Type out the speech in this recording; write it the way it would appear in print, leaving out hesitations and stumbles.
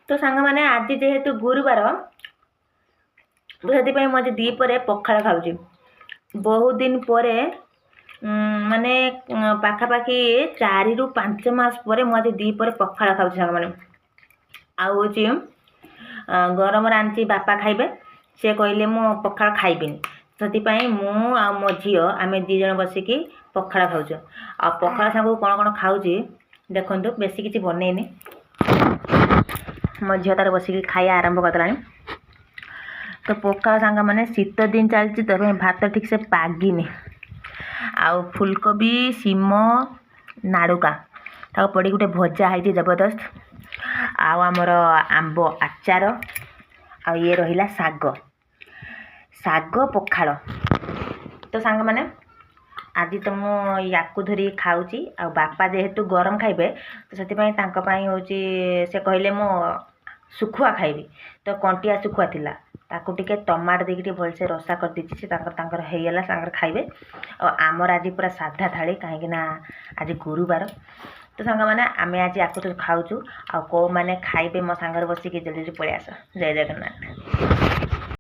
तो सांग मैंने आज जेहेतु गुरुवार तो से मुझे दीपरे पखाड़ खाऊँ बहुत दिन पर माने पाखापाखि 4 ରୁ 5 मास पर मुझे दीपरे पखाड़ खाऊँ सांग मैंने आउची गरम रांची बापा खाइबे से कहले मु पखाड़ खाइबिनी से मु आ मो झी आम 2 जन बसिकी पखाड़ खाऊँ आ पखाड़ सांग कौन कौन खाऊँ देखो बेसी किसी बनईनी मो झी तार बसिकी खाया आरंभ करदेला तो पखाड़ सांग मैंने शीत दिन चलती तो भात ठीक से पागिनी आउ फुलकोबी सीम नाड़ुका ताको पड़ी गोटे भजा है जबरदस्त आउ आमर आंब आचार आ ये रहिला साग साग पखाड़ तो सांग मैंने आज तो मु याकू धरी खाऊची आ बापा जेहेतु गरम खाइबे तो से हूँ से कहले मो सुखुआ खाइबी तो कंटिया सुखुआ थिला ताकू टिके टमाटो देके भलसे रसा कर दीची से तांकर हेगला सांगर खाइबे और आमर आज पूरा साधा थाली कहीं आज गुरुवार तो सांग मैंने आम आज याकू खाऊचु आ को मैंने खाइबे मो सांगर बसिकी जल्दी पलि आस जय जगन्नाथ।